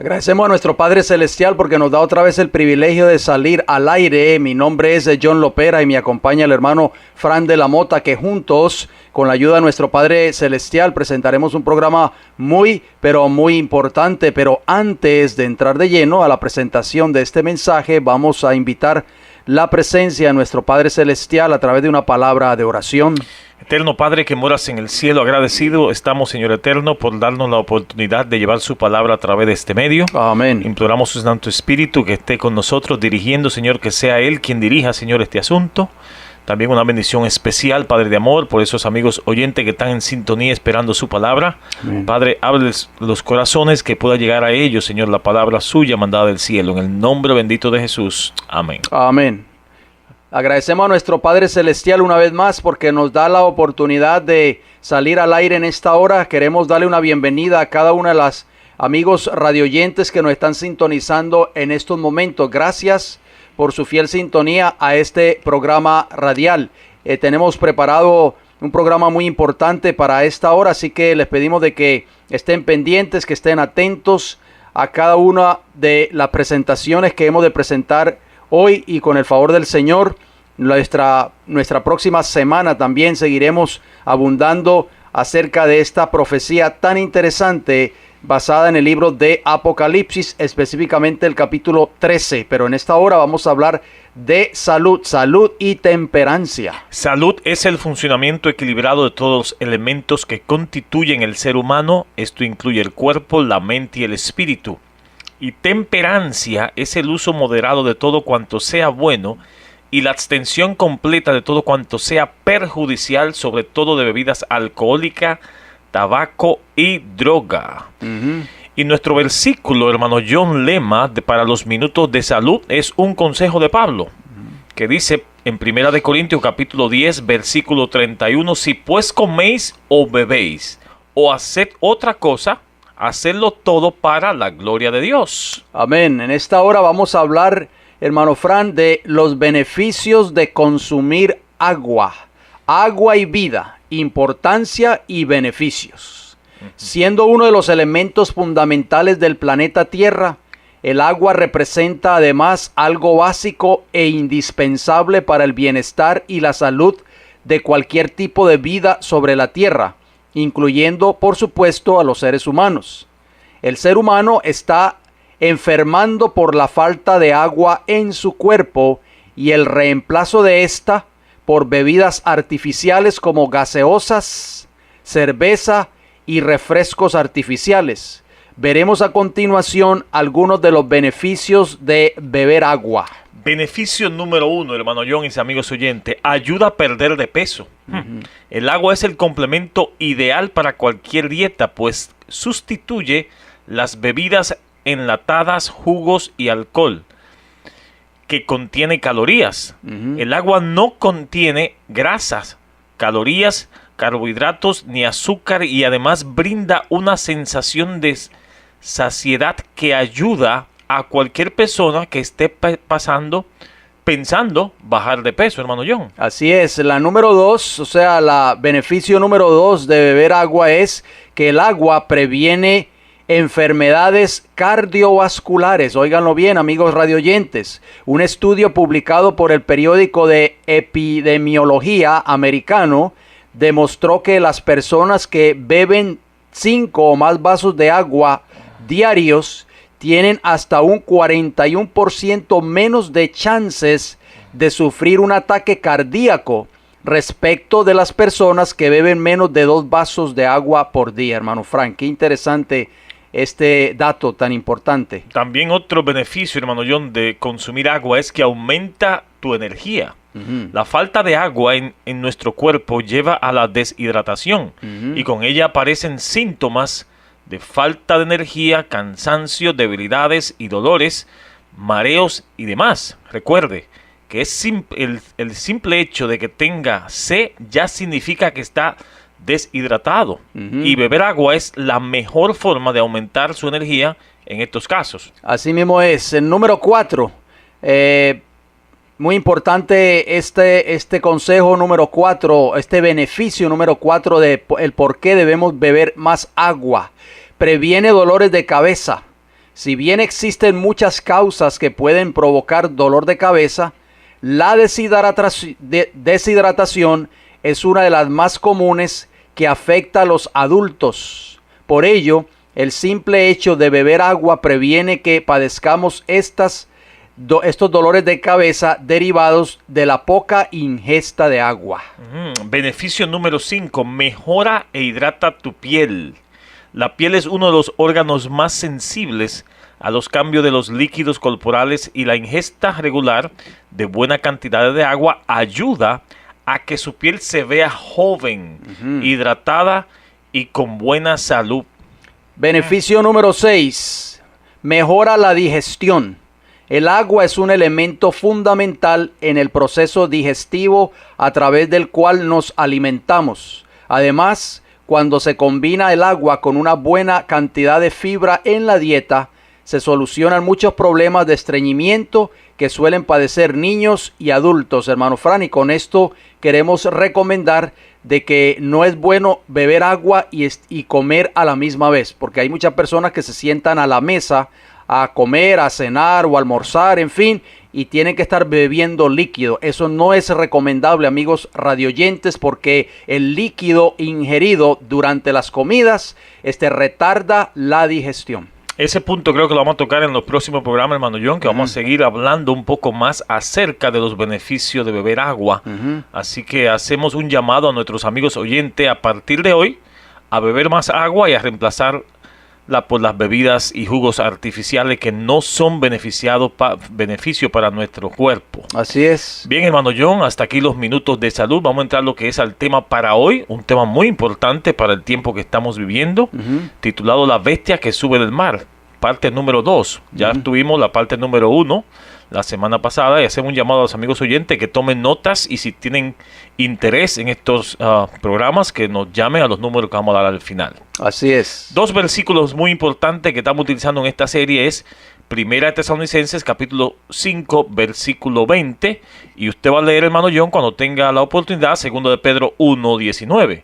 Agradecemos a nuestro Padre Celestial porque nos da otra vez el privilegio de salir al aire. Mi nombre es John Lopera y me acompaña el hermano Fran de la Mota, que juntos, con la ayuda de nuestro Padre Celestial, presentaremos un programa muy importante. Pero antes de entrar de lleno a la presentación de este mensaje, vamos a invitar la presencia de nuestro Padre Celestial a través de una palabra de oración. Eterno Padre que moras en el cielo, agradecido estamos, Señor Eterno, por darnos la oportunidad de llevar su palabra a través de este medio. Amén. Imploramos su Santo Espíritu que esté con nosotros dirigiendo, Señor, que sea Él quien dirija, Señor, este asunto. También una bendición especial, Padre de amor, por esos amigos oyentes que están en sintonía esperando su palabra. Amén. Padre, hábleles los corazones, que pueda llegar a ellos, Señor, la palabra suya mandada del cielo. En el nombre bendito de Jesús. Amén. Amén. Agradecemos a nuestro Padre Celestial una vez más porque nos da la oportunidad de salir al aire en esta hora. Queremos darle una bienvenida a cada una de las amigos radioyentes que nos están sintonizando en estos momentos. Gracias por su fiel sintonía a este programa radial. Tenemos preparado un programa muy importante para esta hora, así que les pedimos de que estén pendientes, que estén atentos a cada una de las presentaciones que hemos de presentar hoy, y con el favor del Señor, nuestra próxima semana también seguiremos abundando acerca de esta profecía tan interesante basada en el libro de Apocalipsis, específicamente el capítulo 13. Pero en esta hora vamos a hablar de salud y temperancia. Salud es el funcionamiento equilibrado de todos los elementos que constituyen el ser humano. Esto incluye el cuerpo, la mente y el espíritu. Y temperancia es el uso moderado de todo cuanto sea bueno y la abstención completa de todo cuanto sea perjudicial, sobre todo de bebidas alcohólicas, tabaco y droga. Y nuestro versículo, hermano John Lema, para los minutos de salud, es un consejo de Pablo, que dice en 1 Corintios capítulo 10, versículo 31, si pues coméis o bebéis o haced otra cosa, hacerlo todo para la gloria de Dios. Amén. En esta hora vamos a hablar, hermano Fran, de los beneficios de consumir agua. Agua y vida, importancia y beneficios. Siendo uno de los elementos fundamentales del planeta Tierra, el agua representa además algo básico e indispensable para el bienestar y la salud de cualquier tipo de vida sobre la Tierra, incluyendo, por supuesto, a los seres humanos. El ser humano está enfermando por la falta de agua en su cuerpo y el reemplazo de esta por bebidas artificiales como gaseosas, cerveza y refrescos artificiales. Veremos a continuación algunos de los beneficios de beber agua. Beneficio número 1, hermano John y mis amigos oyentes, ayuda a perder de peso. El agua es el complemento ideal para cualquier dieta, pues sustituye las bebidas enlatadas, jugos y alcohol, que contiene calorías. El agua no contiene grasas, calorías, carbohidratos ni azúcar, y además brinda una sensación de saciedad que ayuda a cualquier persona que esté pensando bajar de peso, hermano John. Así es. La número 2, o sea, la beneficio número 2 de beber agua es que el agua previene enfermedades cardiovasculares. Óiganlo bien, amigos radioyentes. Un estudio publicado por el periódico de epidemiología americano demostró que las personas que beben 5 o más vasos de agua diarios tienen hasta un 41% menos de chances de sufrir un ataque cardíaco respecto de las personas que beben menos de 2 vasos de agua por día. Hermano Frank, qué interesante este dato tan importante. También otro beneficio, hermano John, de consumir agua es que aumenta tu energía. La falta de agua en nuestro cuerpo lleva a la deshidratación y con ella aparecen síntomas de falta de energía, cansancio, debilidades y dolores, mareos y demás. Recuerde que es el simple hecho de que tenga sed ya significa que está deshidratado. Y beber agua es la mejor forma de aumentar su energía en estos casos. Así mismo es. El número 4, muy importante este consejo número 4, este beneficio número 4 de el por qué debemos beber más agua. Previene dolores de cabeza, Si bien existen muchas causas que pueden provocar dolor de cabeza, la deshidratación es una de las más comunes que afecta a los adultos. Por ello, el simple hecho de beber agua previene que padezcamos estos dolores de cabeza derivados de la poca ingesta de agua. Beneficio número 5. Mejora e hidrata tu piel. La piel es uno de los órganos más sensibles a los cambios de los líquidos corporales y la ingesta regular de buena cantidad de agua ayuda a que su piel se vea joven, hidratada y con buena salud. Beneficio número 6. Mejora la digestión. El agua es un elemento fundamental en el proceso digestivo a través del cual nos alimentamos. Además, cuando se combina el agua con una buena cantidad de fibra en la dieta, se solucionan muchos problemas de estreñimiento que suelen padecer niños y adultos, hermano Fran, y con esto queremos recomendar de que no es bueno beber agua y comer a la misma vez, porque hay muchas personas que se sientan a la mesa a comer, a cenar o almorzar, en fin, y tienen que estar bebiendo líquido. Eso no es recomendable, amigos radioyentes, porque el líquido ingerido durante las comidas retarda la digestión. Ese punto creo que lo vamos a tocar en los próximos programas, hermano John, que vamos a seguir hablando un poco más acerca de los beneficios de beber agua. Así que hacemos un llamado a nuestros amigos oyentes a partir de hoy a beber más agua y a reemplazarla por las bebidas y jugos artificiales que no son beneficio para nuestro cuerpo. Así es. Bien, hermano John, hasta aquí los minutos de salud. Vamos a entrar a lo que es el tema para hoy, un tema muy importante para el tiempo que estamos viviendo, titulado La bestia que sube del mar, parte número 2. Ya tuvimos la parte número 1 la semana pasada y hacemos un llamado a los amigos oyentes que tomen notas y si tienen interés en estos programas que nos llamen a los números que vamos a dar al final. Así es. 2 versículos muy importantes que estamos utilizando en esta serie es Primera de Tesalonicenses capítulo 5 versículo 20 y usted va a leer, hermano John, cuando tenga la oportunidad, segundo de Pedro 1:19.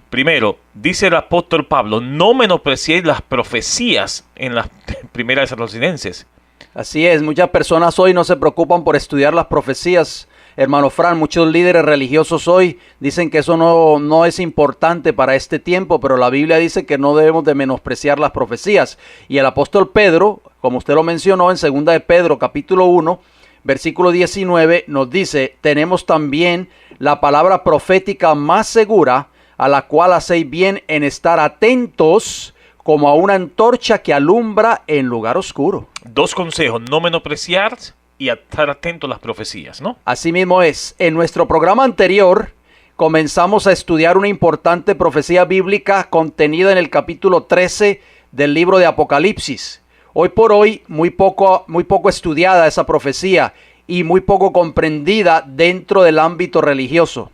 Primero, dice el apóstol Pablo, no menospreciéis las profecías en las Primera de Tesalonicenses. Así es, muchas personas hoy no se preocupan por estudiar las profecías, hermano Fran. Muchos líderes religiosos hoy dicen que eso no es importante para este tiempo, pero la Biblia dice que no debemos de menospreciar las profecías. Y el apóstol Pedro, como usted lo mencionó en segunda de Pedro capítulo 1, versículo 19, nos dice, tenemos también la palabra profética más segura, a la cual hacéis bien en estar atentos, como a una antorcha que alumbra en lugar oscuro. 2 consejos, no menospreciar y estar atento a las profecías, ¿no? Así mismo es. En nuestro programa anterior comenzamos a estudiar una importante profecía bíblica contenida en el capítulo 13 del libro de Apocalipsis. Hoy por hoy, muy poco estudiada esa profecía y muy poco comprendida dentro del ámbito religioso.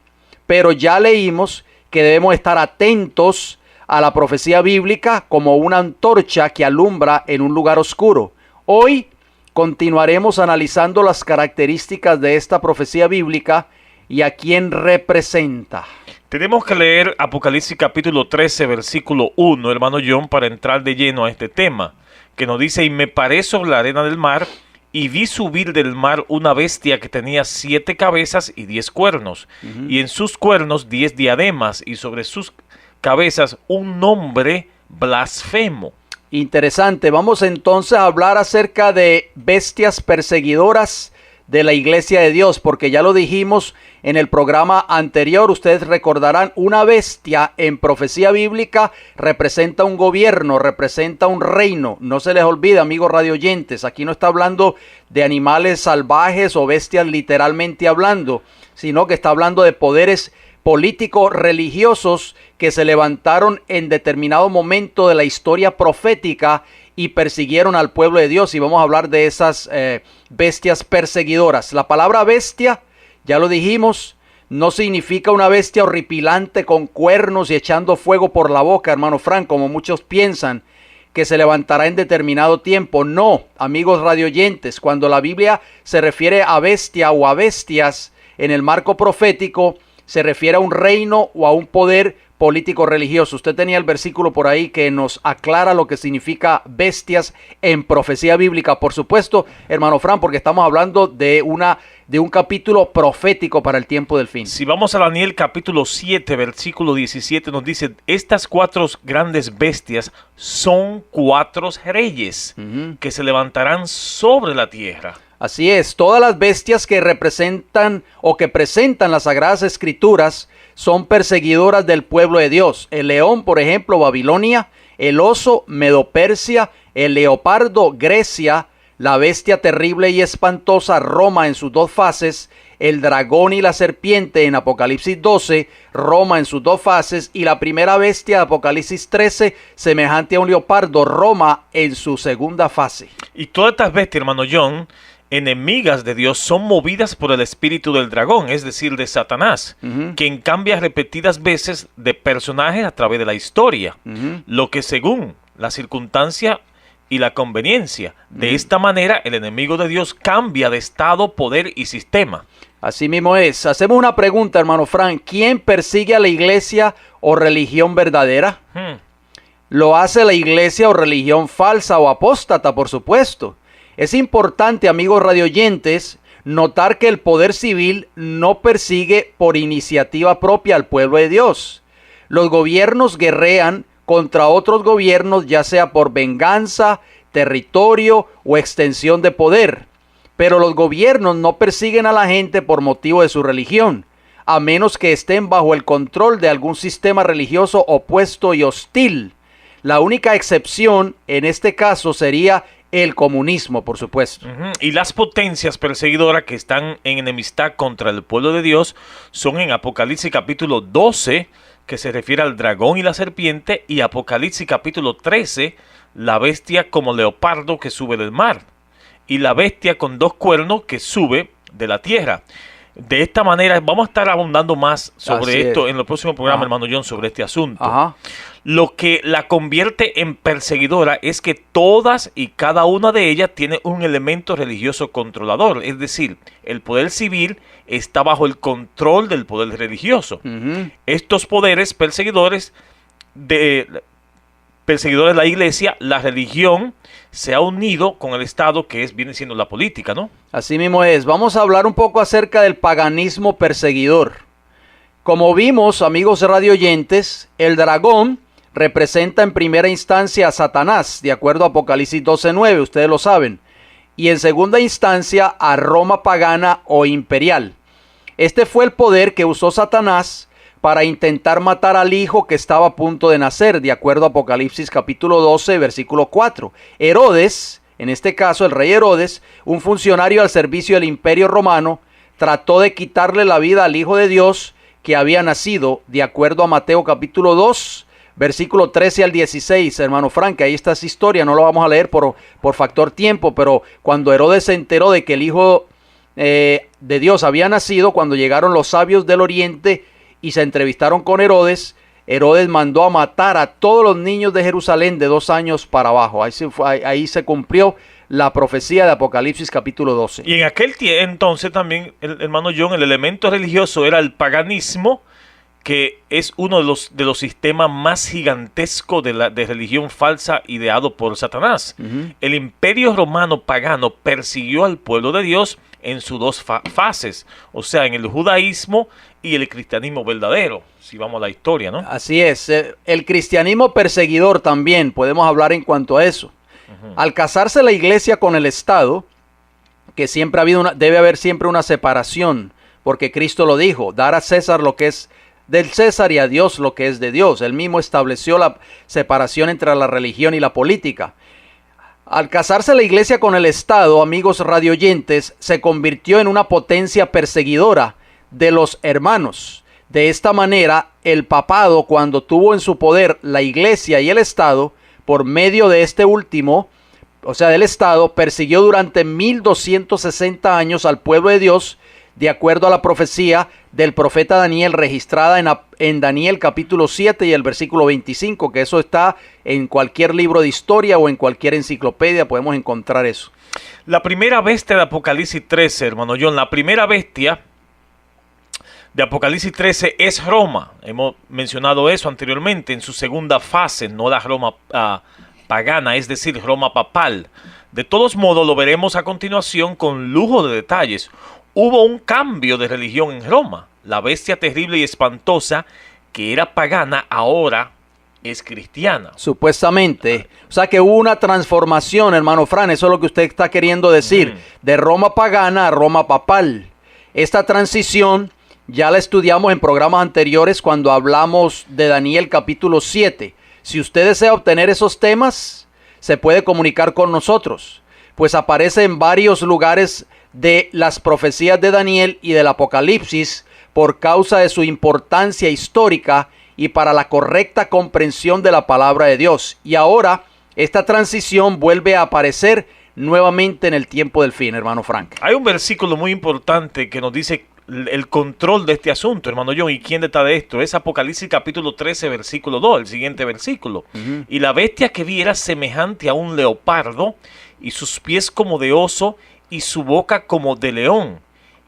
Pero ya leímos que debemos estar atentos a la profecía bíblica como una antorcha que alumbra en un lugar oscuro. Hoy continuaremos analizando las características de esta profecía bíblica y a quién representa. Tenemos que leer Apocalipsis capítulo 13, versículo 1, hermano John, para entrar de lleno a este tema, que nos dice, y me paré sobre la arena del mar, y vi subir del mar una bestia que tenía 7 cabezas y 10 cuernos, y en sus cuernos 10 diademas, y sobre sus cabezas un nombre blasfemo. Interesante. Vamos entonces a hablar acerca de bestias perseguidoras de la iglesia de Dios, porque ya lo dijimos en el programa anterior. Ustedes recordarán, una bestia en profecía bíblica representa un gobierno, representa un reino. No se les olvide, amigos radioyentes, aquí no está hablando de animales salvajes o bestias literalmente hablando, sino que está hablando de poderes políticos religiosos que se levantaron en determinado momento de la historia profética y persiguieron al pueblo de Dios. Y vamos a hablar de esas bestias perseguidoras. La palabra bestia, ya lo dijimos, no significa una bestia horripilante con cuernos y echando fuego por la boca, hermano Frank, como muchos piensan, que se levantará en determinado tiempo. No, amigos radioyentes, cuando la Biblia se refiere a bestia o a bestias en el marco profético, se refiere a un reino o a un poder político-religioso. Usted tenía el versículo por ahí que nos aclara lo que significa bestias en profecía bíblica. Por supuesto, hermano Fran, porque estamos hablando de un capítulo profético para el tiempo del fin. Si vamos a Daniel capítulo 7, versículo 17, nos dice, estas 4 grandes bestias son 4 reyes que se levantarán sobre la tierra. Así es, todas las bestias que representan o que presentan las Sagradas Escrituras son perseguidoras del pueblo de Dios. El león, por ejemplo, Babilonia; el oso, Medo-Persia; el leopardo, Grecia; la bestia terrible y espantosa, Roma en sus 2 fases; el dragón y la serpiente en Apocalipsis 12, Roma en sus 2 fases; y la primera bestia de Apocalipsis 13, semejante a un leopardo, Roma en su 2ª fase. Y todas estas bestias, hermano John, enemigas de Dios, son movidas por el espíritu del dragón, es decir, de Satanás, quien cambia repetidas veces de personajes a través de la historia, lo que según la circunstancia y la conveniencia. De esta manera, el enemigo de Dios cambia de estado, poder y sistema. Así mismo es. Hacemos una pregunta, hermano Frank. ¿Quién persigue a la iglesia o religión verdadera? ¿Lo hace la iglesia o religión falsa o apóstata, por supuesto? Es importante, amigos radioyentes, notar que el poder civil no persigue por iniciativa propia al pueblo de Dios. Los gobiernos guerrean contra otros gobiernos, ya sea por venganza, territorio o extensión de poder. Pero los gobiernos no persiguen a la gente por motivo de su religión, a menos que estén bajo el control de algún sistema religioso opuesto y hostil. La única excepción en este caso sería el comunismo, por supuesto. Y las potencias perseguidoras que están en enemistad contra el pueblo de Dios son en Apocalipsis capítulo 12, que se refiere al dragón y la serpiente, y Apocalipsis capítulo 13, la bestia como leopardo que sube del mar, y la bestia con 2 cuernos que sube de la tierra. De esta manera, vamos a estar abundando más sobre esto en el próximo programa, hermano John, sobre este asunto. Lo que la convierte en perseguidora es que todas y cada una de ellas tiene un elemento religioso controlador. Es decir, el poder civil está bajo el control del poder religioso. Estos poderes perseguidores de la iglesia, la religión, se ha unido con el Estado, que viene siendo la política, ¿no? Así mismo es. Vamos a hablar un poco acerca del paganismo perseguidor. Como vimos, amigos radioyentes, el dragón representa en primera instancia a Satanás, de acuerdo a Apocalipsis 12:9, ustedes lo saben, y en segunda instancia a Roma pagana o imperial. Este fue el poder que usó Satanás para intentar matar al hijo que estaba a punto de nacer, de acuerdo a Apocalipsis capítulo 12, versículo 4. Herodes, en este caso el rey Herodes, un funcionario al servicio del imperio romano, trató de quitarle la vida al Hijo de Dios que había nacido, de acuerdo a Mateo capítulo 2, versículo 13 al 16, hermano Frank, ahí está esa historia, no lo vamos a leer por factor tiempo, pero cuando Herodes se enteró de que el Hijo de Dios había nacido, cuando llegaron los sabios del oriente y se entrevistaron con Herodes, Herodes mandó a matar a todos los niños de Jerusalén de 2 años para abajo. Ahí se cumplió la profecía de Apocalipsis capítulo 12. Y en aquel entonces también, hermano John, el elemento religioso era el paganismo, que es uno de los sistemas más gigantescos de religión falsa ideado por Satanás. El imperio romano pagano persiguió al pueblo de Dios en sus 2 fases, o sea, en el judaísmo y el cristianismo verdadero, si vamos a la historia, ¿no? Así es, el cristianismo perseguidor también, podemos hablar en cuanto a eso. Al casarse la iglesia con el Estado, que siempre debe haber siempre una separación, porque Cristo lo dijo, dar a César lo que es del César y a Dios lo que es de Dios. Él mismo estableció la separación entre la religión y la política. Al casarse la iglesia con el Estado, amigos radioyentes, se convirtió en una potencia perseguidora de los hermanos. De esta manera, el papado, cuando tuvo en su poder la iglesia y el Estado, por medio de este último, o sea del Estado, persiguió durante 1260 años al pueblo de Dios, de acuerdo a la profecía del profeta Daniel, registrada en Daniel capítulo 7 y el versículo 25, que eso está en cualquier libro de historia o en cualquier enciclopedia, podemos encontrar eso. La primera bestia de Apocalipsis 13, hermano John, la primera bestia de Apocalipsis 13 es Roma. Hemos mencionado eso anteriormente en su segunda fase, no la Roma pagana, es decir, Roma papal. De todos modos, lo veremos a continuación con lujo de detalles. Hubo un cambio de religión en Roma. La bestia terrible y espantosa, que era pagana, ahora es cristiana. Supuestamente. O sea que hubo una transformación, hermano Fran, eso es lo que usted está queriendo decir, de Roma pagana a Roma papal. Esta transición ya la estudiamos en programas anteriores cuando hablamos de Daniel capítulo 7. Si usted desea obtener esos temas, se puede comunicar con nosotros, pues aparece en varios lugares de las profecías de Daniel y del Apocalipsis por causa de su importancia histórica y para la correcta comprensión de la palabra de Dios. Y ahora esta transición vuelve a aparecer nuevamente en el tiempo del fin, hermano Frank. Hay un versículo muy importante que nos dice el control de este asunto, hermano John, y quién detrás de esto. Es Apocalipsis capítulo 13, versículo 2, el siguiente versículo. Y la bestia que vi era semejante a un leopardo, y sus pies como de oso, y su boca como de león.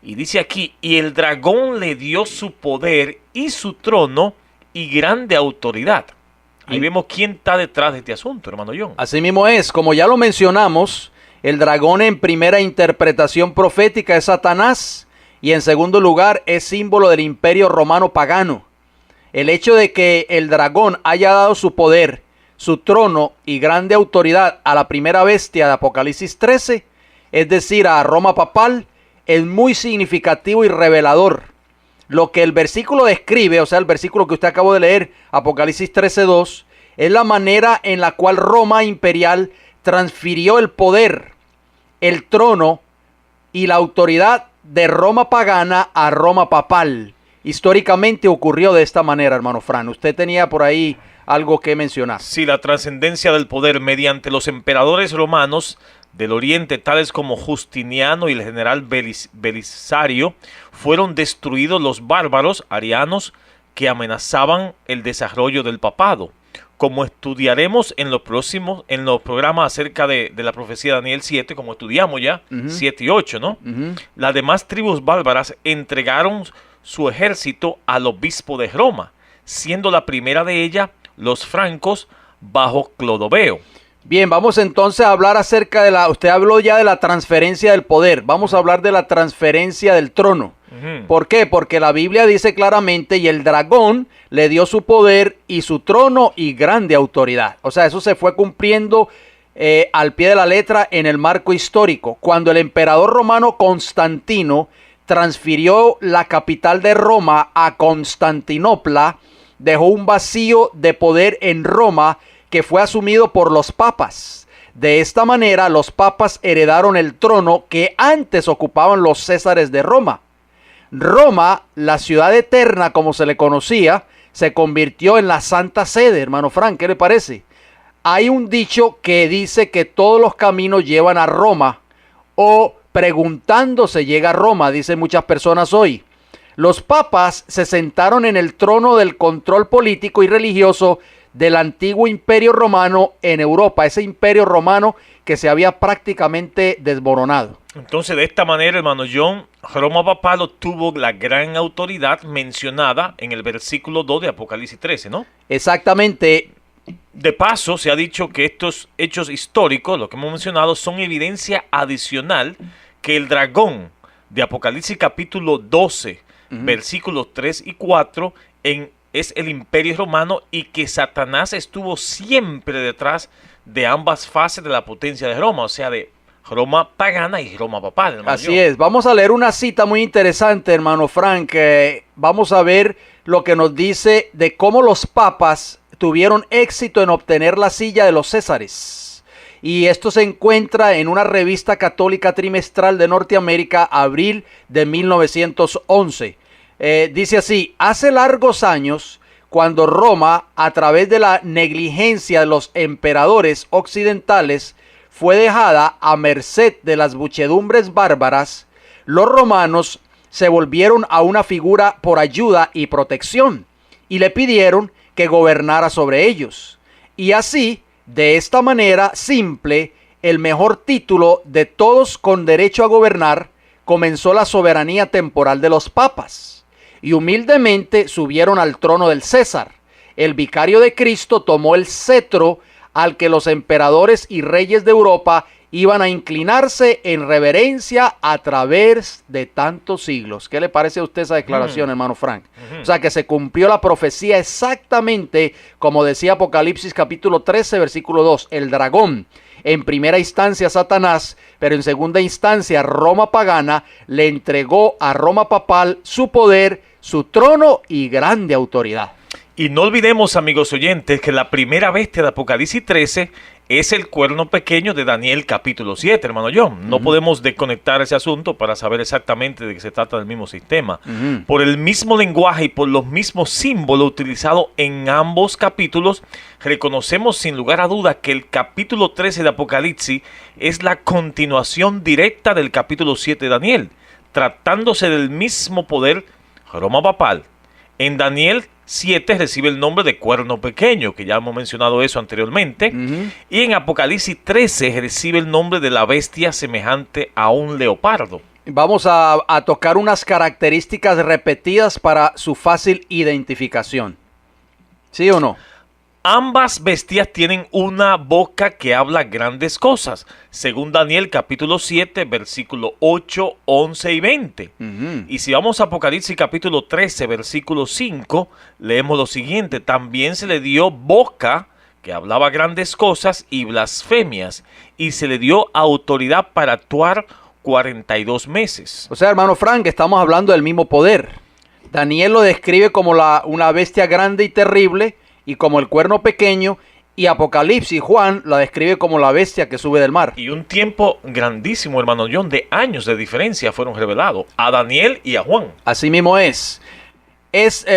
Y dice aquí, y el dragón le dio su poder y su trono y grande autoridad. Ahí vemos quién está detrás de este asunto, hermano John. Así mismo es, como ya lo mencionamos, el dragón en primera interpretación profética es Satanás y en segundo lugar es símbolo del imperio romano pagano. El hecho de que el dragón haya dado su poder, su trono y grande autoridad a la primera bestia de Apocalipsis 13, es decir, a Roma papal, es muy significativo y revelador. Lo que el versículo describe, o sea, el versículo que usted acabó de leer, Apocalipsis 13:2, es la manera en la cual Roma imperial transfirió el poder, el trono y la autoridad de Roma pagana a Roma papal. Históricamente ocurrió de esta manera, hermano Fran. Usted tenía por ahí algo que mencionar. Sí, la trascendencia del poder mediante los emperadores romanos del oriente, tales como Justiniano y el general Belisario, fueron destruidos los bárbaros arianos que amenazaban el desarrollo del papado. Como estudiaremos en los programas acerca de la profecía de Daniel 7, como estudiamos ya, 7 y 8, ¿no? Las demás tribus bárbaras entregaron su ejército al obispo de Roma, siendo la primera de ellas los francos bajo Clodoveo. Bien, vamos entonces a hablar acerca de usted habló ya de la transferencia del poder, vamos a hablar de la transferencia del trono. ¿Por qué? Porque la Biblia dice claramente, y el dragón le dio su poder y su trono y grande autoridad. O sea, eso se fue cumpliendo al pie de la letra en el marco histórico. Cuando el emperador romano Constantino transfirió la capital de Roma a Constantinopla, dejó un vacío de poder en Roma que fue asumido por los papas. De esta manera, los papas heredaron el trono que antes ocupaban los césares de Roma. Roma, la ciudad eterna como se le conocía, se convirtió en la Santa Sede, hermano Frank, ¿qué le parece? Hay un dicho que dice que todos los caminos llevan a Roma, o preguntando se llega a Roma, dicen muchas personas hoy. Los papas se sentaron en el trono del control político y religioso del antiguo imperio romano en Europa, ese imperio romano que se había prácticamente desmoronado. Entonces, de esta manera, hermano John, Roma papal obtuvo la gran autoridad mencionada en el versículo 2 de Apocalipsis 13, ¿no? Exactamente. De paso, se ha dicho que estos hechos históricos, lo que hemos mencionado, son evidencia adicional que el dragón de Apocalipsis capítulo 12, versículos 3 y 4, es el imperio romano y que Satanás estuvo siempre detrás de ambas fases de la potencia de Roma, o sea, de Roma pagana y Roma papal. Así es. Vamos a leer una cita muy interesante, hermano Frank. Vamos a ver lo que nos dice de cómo los papas tuvieron éxito en obtener la silla de los Césares. Y esto se encuentra en una revista católica trimestral de Norteamérica, abril de 1911. Dice así: hace largos años, cuando Roma, a través de la negligencia de los emperadores occidentales, fue dejada a merced de las muchedumbres bárbaras, los romanos se volvieron a una figura por ayuda y protección, y le pidieron que gobernara sobre ellos. Y así, de esta manera simple, el mejor título de todos con derecho a gobernar, comenzó la soberanía temporal de los papas. y humildemente subieron al trono del César. El vicario de Cristo tomó el cetro al que los emperadores y reyes de Europa iban a inclinarse en reverencia a través de tantos siglos. ¿Qué le parece a usted esa declaración, hermano Frank? O sea, que se cumplió la profecía exactamente como decía Apocalipsis capítulo 13, versículo 2. El dragón, en primera instancia Satanás, pero en segunda instancia Roma pagana, le entregó a Roma papal su poder, su trono y grande autoridad. Y no olvidemos, amigos oyentes, que la primera bestia de Apocalipsis 13 es el cuerno pequeño de Daniel capítulo 7, hermano John. No podemos desconectar ese asunto para saber exactamente de qué se trata del mismo sistema. Por el mismo lenguaje y por los mismos símbolos utilizados en ambos capítulos, reconocemos sin lugar a duda que el capítulo 13 de Apocalipsis es la continuación directa del capítulo 7 de Daniel, tratándose del mismo poder Roma papal. En Daniel 7 recibe el nombre de cuerno pequeño, que ya hemos mencionado eso anteriormente, y en Apocalipsis 13 recibe el nombre de la bestia semejante a un leopardo. Vamos a tocar unas características repetidas para su fácil identificación. ¿Sí o no? Ambas bestias tienen una boca que habla grandes cosas, según Daniel capítulo 7, versículo 8, 11 y 20. Y si vamos a Apocalipsis capítulo 13, versículo 5, leemos lo siguiente: también se le dio boca que hablaba grandes cosas y blasfemias, y se le dio autoridad para actuar 42 meses. O sea, hermano Frank, estamos hablando del mismo poder. Daniel lo describe como una bestia grande y terrible, y como el cuerno pequeño, y Apocalipsis, Juan, la describe como la bestia que sube del mar. Y un tiempo grandísimo, hermano John, de años de diferencia fueron revelados a Daniel y a Juan. Así mismo es.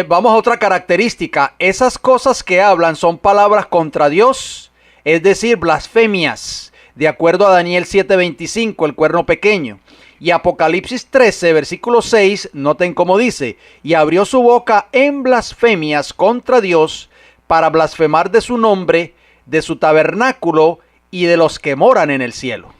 Vamos a otra característica. Esas cosas que hablan son palabras contra Dios, es decir, blasfemias, de acuerdo a Daniel 7:25, el cuerno pequeño. Y Apocalipsis 13, versículo 6, noten cómo dice: y abrió su boca en blasfemias contra Dios, para blasfemar de su nombre, de su tabernáculo y de los que moran en el cielo.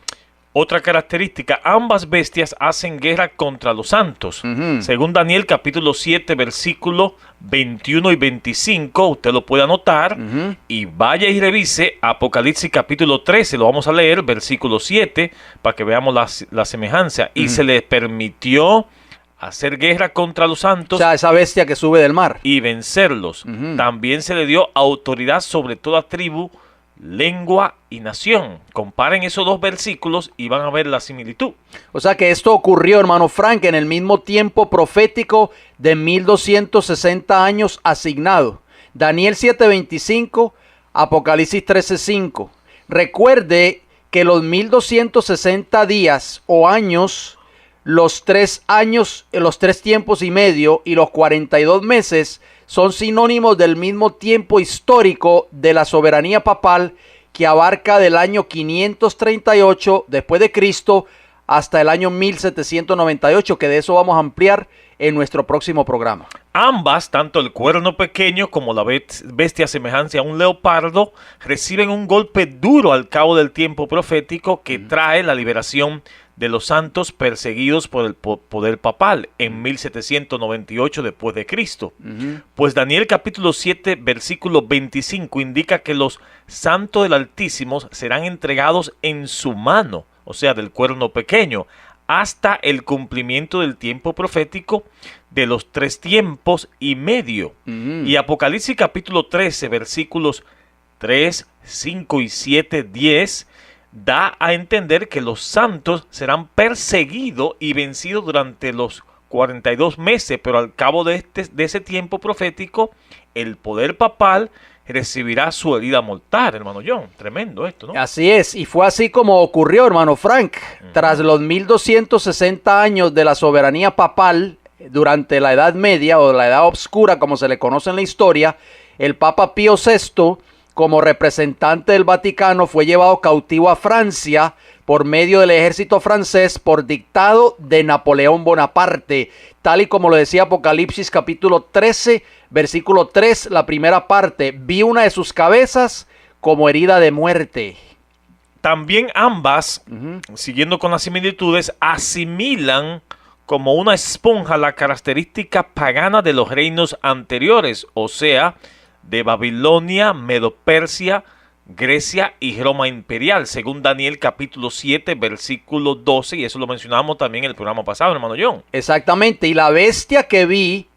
Otra característica: ambas bestias hacen guerra contra los santos. Según Daniel capítulo 7, versículo 21 y 25, usted lo puede anotar, y vaya y revise Apocalipsis capítulo 13, lo vamos a leer, versículo 7, para que veamos la semejanza. Y se les permitió hacer guerra contra los santos, o sea, esa bestia que sube del mar, y vencerlos. También se le dio autoridad sobre toda tribu, lengua y nación. Comparen esos dos versículos y van a ver la similitud. O sea que esto ocurrió, hermano Frank, en el mismo tiempo profético de 1260 años asignado. Daniel 7:25, Apocalipsis 13:5. Recuerde que los 1260 días o años, los 3 años, los 3 tiempos y medio y los 42 meses son sinónimos del mismo tiempo histórico de la soberanía papal, que abarca del año 538 después de Cristo hasta el año 1798, que de eso vamos a ampliar en nuestro próximo programa. Ambas, tanto el cuerno pequeño como la bestia semejante a un leopardo, reciben un golpe duro al cabo del tiempo profético que trae la liberación de los santos perseguidos por el poder papal en 1798 después de Cristo. Pues Daniel capítulo 7 versículo 25 indica que los santos del Altísimo serán entregados en su mano, o sea, del cuerno pequeño, hasta el cumplimiento del tiempo profético de los 3 tiempos y medio. Y Apocalipsis capítulo 13 versículos 3, 5 y 7, 10 da a entender que los santos serán perseguidos y vencidos durante los 42 meses, pero al cabo de ese tiempo profético, el poder papal recibirá su herida mortal, hermano John. Tremendo esto, ¿no? Así es, y fue así como ocurrió, hermano Frank. Tras los 1260 años de la soberanía papal, durante la Edad Media o la Edad Obscura, como se le conoce en la historia, el Papa Pío VI, como representante del Vaticano, fue llevado cautivo a Francia por medio del ejército francés por dictado de Napoleón Bonaparte, tal y como lo decía Apocalipsis capítulo 13, versículo 3, la primera parte: vi una de sus cabezas como herida de muerte. También ambas, siguiendo con las similitudes, asimilan como una esponja la característica pagana de los reinos anteriores, o sea, de Babilonia, Medo-Persia, Grecia y Roma imperial, según Daniel capítulo 7, versículo 12, y eso lo mencionamos también en el programa pasado, hermano John. Exactamente, y la bestia que vi,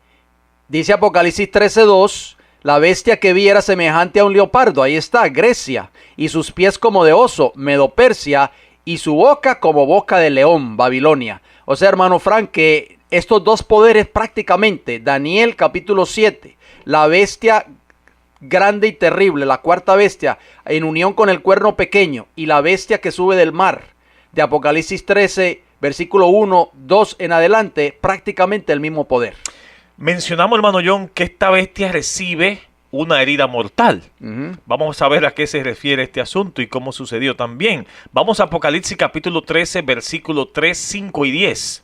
dice Apocalipsis 13:2, la bestia que vi era semejante a un leopardo, ahí está, Grecia, y sus pies como de oso, Medo-Persia, y su boca como boca de león, Babilonia. O sea, hermano Frank, que estos dos poderes prácticamente, Daniel capítulo 7, la bestia grande y terrible, la cuarta bestia, en unión con el cuerno pequeño, y la bestia que sube del mar, de Apocalipsis 13, versículo 1, 2 en adelante, prácticamente el mismo poder. Mencionamos, hermano John, que esta bestia recibe una herida mortal. Vamos a ver a qué se refiere este asunto y cómo sucedió también. Vamos a Apocalipsis capítulo 13, versículo 3, 5 y 10,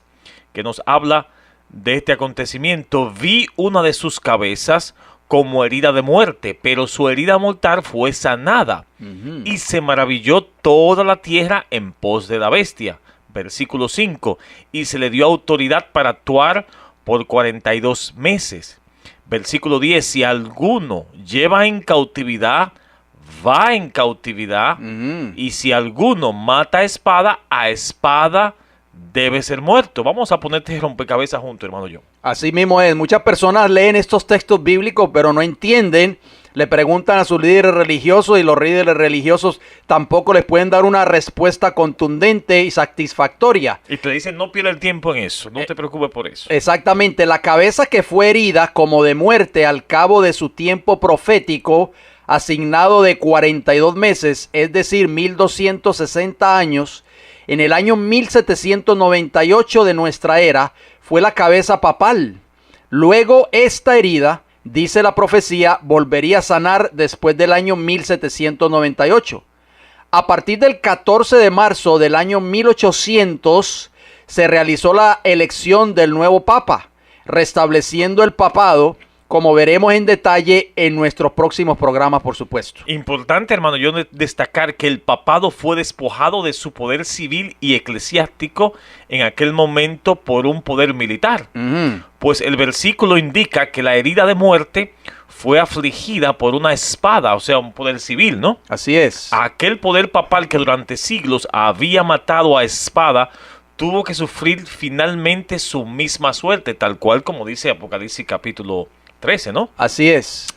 que nos habla de este acontecimiento. Vi una de sus cabezas como herida de muerte, pero su herida mortal fue sanada. Y se maravilló toda la tierra en pos de la bestia. Versículo 5. Y se le dio autoridad para actuar por 42 meses. Versículo 10, si alguno lleva en cautividad, va en cautividad, y si alguno mata a espada debe ser muerto. Vamos a poner este rompecabezas juntos, hermano John. Así mismo es, muchas personas leen estos textos bíblicos, pero no entienden, le preguntan a sus líderes religiosos y los líderes religiosos tampoco les pueden dar una respuesta contundente y satisfactoria. Y te dicen, no pierda el tiempo en eso, no te preocupes por eso. Exactamente, la cabeza que fue herida como de muerte al cabo de su tiempo profético, asignado de 42 meses, es decir, 1260 años, en el año 1798 de nuestra era, fue la cabeza papal. Luego esta herida, dice la profecía, volvería a sanar después del año 1798. A partir del 14 de marzo del año 1800 se realizó la elección del nuevo papa, restableciendo el papado, como veremos en detalle en nuestros próximos programas, por supuesto. Importante, hermano, yo destacar que el papado fue despojado de su poder civil y eclesiástico en aquel momento por un poder militar. Pues el versículo indica que la herida de muerte fue afligida por una espada, o sea, un poder civil, ¿no? Así es. Aquel poder papal que durante siglos había matado a espada tuvo que sufrir finalmente su misma suerte, tal cual como dice Apocalipsis capítulo 13, ¿no? Así es.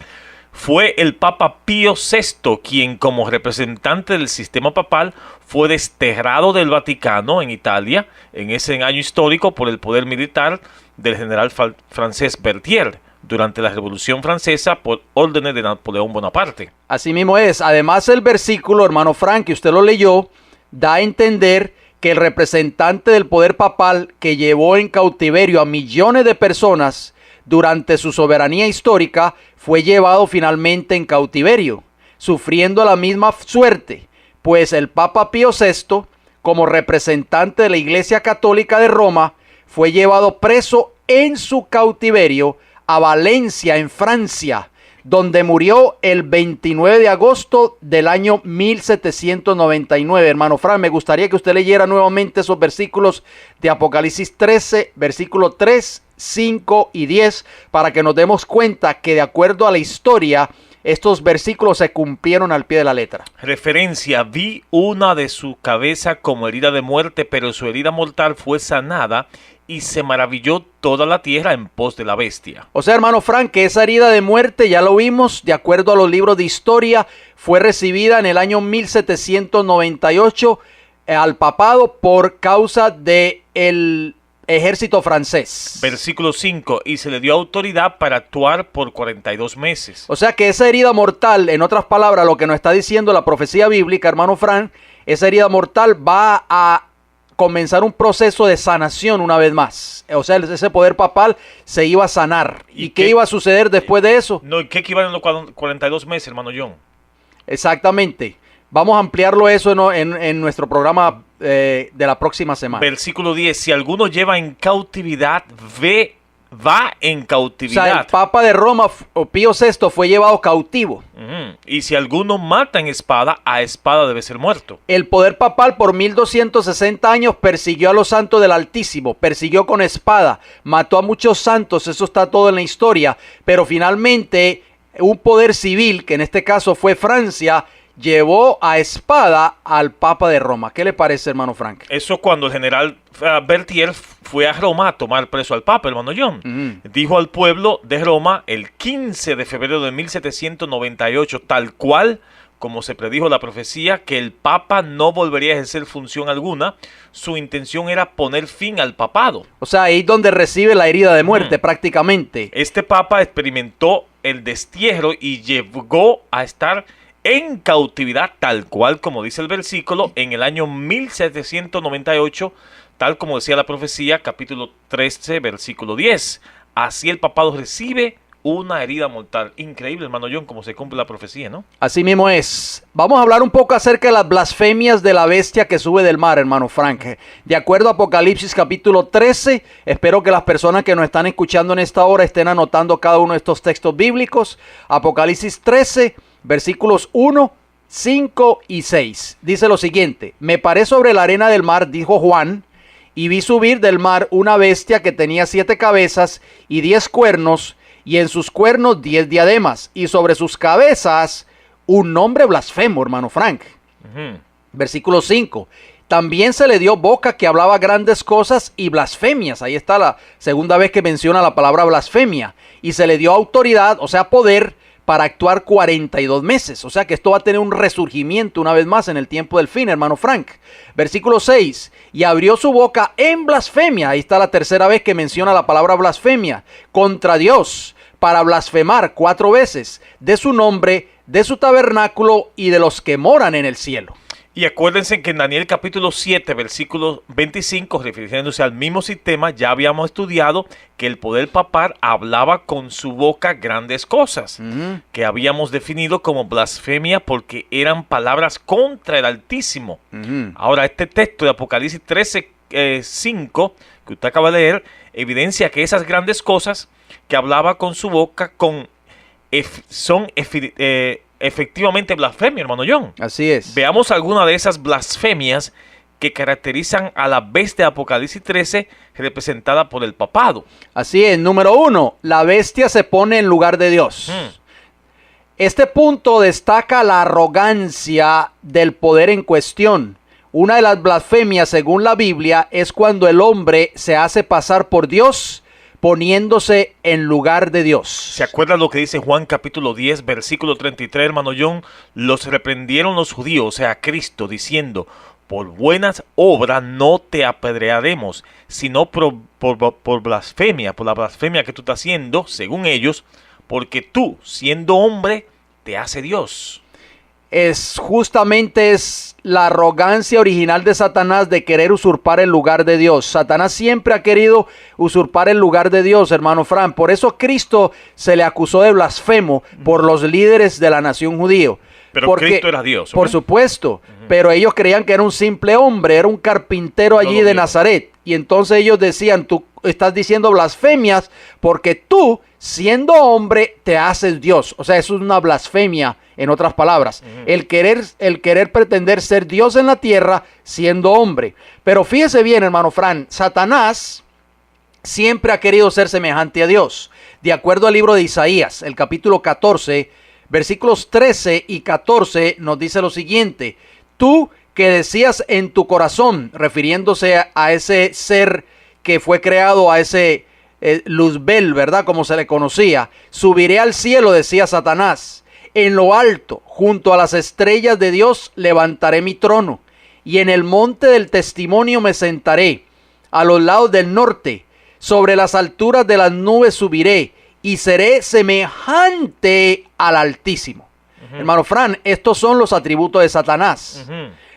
Fue el Papa Pío VI quien, como representante del sistema papal, fue desterrado del Vaticano en Italia en ese año histórico por el poder militar del general francés Berthier durante la Revolución Francesa por órdenes de Napoleón Bonaparte. Así mismo es. Además, el versículo, hermano Frank, que usted lo leyó, da a entender que el representante del poder papal que llevó en cautiverio a millones de personas durante su soberanía histórica fue llevado finalmente en cautiverio, sufriendo la misma suerte, pues el Papa Pío VI, como representante de la Iglesia Católica de Roma, fue llevado preso en su cautiverio a Valencia, en Francia, donde murió el 29 de agosto del año 1799. Hermano Fran, me gustaría que usted leyera nuevamente esos versículos de Apocalipsis 13, versículo 3, 5 y 10, para que nos demos cuenta que de acuerdo a la historia, estos versículos se cumplieron al pie de la letra. Referencia, vi una de su cabeza como herida de muerte, pero su herida mortal fue sanada y se maravilló toda la tierra en pos de la bestia. O sea, hermano Frank, que esa herida de muerte, ya lo vimos, de acuerdo a los libros de historia, fue recibida en el año 1798 al papado por causa de el ejército francés. Versículo 5, y se le dio autoridad para actuar por 42 meses. O sea que esa herida mortal, en otras palabras, lo que nos está diciendo la profecía bíblica, hermano Frank, esa herida mortal va a comenzar un proceso de sanación una vez más. O sea, ese poder papal se iba a sanar. ¿Y qué iba a suceder después de eso? No, ¿qué equivalen los 42 meses, hermano John? Exactamente. Vamos a ampliarlo eso en nuestro programa de la próxima semana. Versículo 10. Si alguno lleva en cautividad, ve va en O cautividad. sea, el Papa de Roma, Pío VI, fue llevado cautivo. Y si alguno mata en espada, a espada debe ser muerto. El poder papal por 1260 años persiguió a los santos del Altísimo, persiguió con espada, mató a muchos santos, eso está todo en la historia, pero finalmente un poder civil, que en este caso fue Francia, llevó a espada al Papa de Roma. ¿Qué le parece, hermano Frank? Eso cuando el general Berthier fue a Roma a tomar preso al Papa, hermano John. Dijo al pueblo de Roma el 15 de febrero de 1798, tal cual como se predijo la profecía, que el Papa no volvería a ejercer función alguna. Su intención era poner fin al papado. O sea, ahí es donde recibe la herida de muerte prácticamente. Este Papa experimentó el destierro y llegó a estar en cautividad, tal cual como dice el versículo, en el año 1798, tal como decía la profecía, capítulo 13, versículo 10. Así el papado recibe una herida mortal. Increíble, hermano John, cómo se cumple la profecía, ¿no? Así mismo es. Vamos a hablar un poco acerca de las blasfemias de la bestia que sube del mar, hermano Frank. De acuerdo a Apocalipsis capítulo 13, espero que las personas que nos están escuchando en esta hora estén anotando cada uno de estos textos bíblicos. Apocalipsis 13, versículos 1, 5 y 6. Dice lo siguiente: me paré sobre la arena del mar, dijo Juan, y vi subir del mar una bestia que tenía 7 cabezas y 10 cuernos, y en sus cuernos 10 diademas, y sobre sus cabezas un nombre blasfemo, hermano Frank. Versículo 5. También se le dio boca que hablaba grandes cosas y blasfemias. Ahí está la segunda vez que menciona la palabra blasfemia. Y se le dio autoridad, o sea, poder, para actuar 42 meses. O sea que esto va a tener un resurgimiento una vez más en el tiempo del fin, hermano Frank. Versículo 6. Y abrió su boca en blasfemia. Ahí está la tercera vez que menciona la palabra blasfemia. Contra Dios, para blasfemar 4 veces de su nombre, de su tabernáculo y de los que moran en el cielo. Y acuérdense que en Daniel capítulo 7, versículo 25, refiriéndose al mismo sistema, ya habíamos estudiado que el poder papal hablaba con su boca grandes cosas, que habíamos definido como blasfemia porque eran palabras contra el Altísimo. Ahora, este texto de Apocalipsis 13, 5, que usted acaba de leer, evidencia que esas grandes cosas que hablaba con su boca son efectivamente blasfemia, hermano John. Así es. Veamos alguna de esas blasfemias que caracterizan a la bestia de Apocalipsis 13 representada por el papado. Así es. Número 1, la bestia se pone en lugar de Dios. Este punto destaca la arrogancia del poder en cuestión. Una de las blasfemias, según la Biblia, es cuando el hombre se hace pasar por Dios, poniéndose en lugar de Dios. ¿Se acuerdan lo que dice Juan capítulo 10, versículo 33, hermano John? Los reprendieron los judíos, o sea, Cristo, diciendo: por buenas obras no te apedrearemos, sino por blasfemia, por la blasfemia que tú estás haciendo, según ellos, porque tú, siendo hombre, te hace Dios. Es la arrogancia original de Satanás de querer usurpar el lugar de Dios. Satanás siempre ha querido usurpar el lugar de Dios, hermano Fran. Por eso Cristo se le acusó de blasfemo por los líderes de la nación judía. Pero Cristo era Dios, ¿okay? Por supuesto, pero ellos creían que era un simple hombre, era un carpintero allí de Nazaret. Y entonces ellos decían: tú estás diciendo blasfemias porque tú, siendo hombre, te haces Dios. O sea, eso es una blasfemia, en otras palabras. El querer pretender ser Dios en la tierra siendo hombre. Pero fíjese bien, hermano Fran, Satanás siempre ha querido ser semejante a Dios. De acuerdo al libro de Isaías, el capítulo 14, versículos 13 y 14 nos dice lo siguiente: tú que decías en tu corazón, refiriéndose a ese ser que fue creado, a ese Luzbel, ¿verdad? Como se le conocía. Subiré al cielo, decía Satanás. En lo alto, junto a las estrellas de Dios, levantaré mi trono. Y en el monte del testimonio me sentaré. A los lados del norte, sobre las alturas de las nubes subiré. Y seré semejante al Altísimo. Hermano Fran, estos son los atributos de Satanás.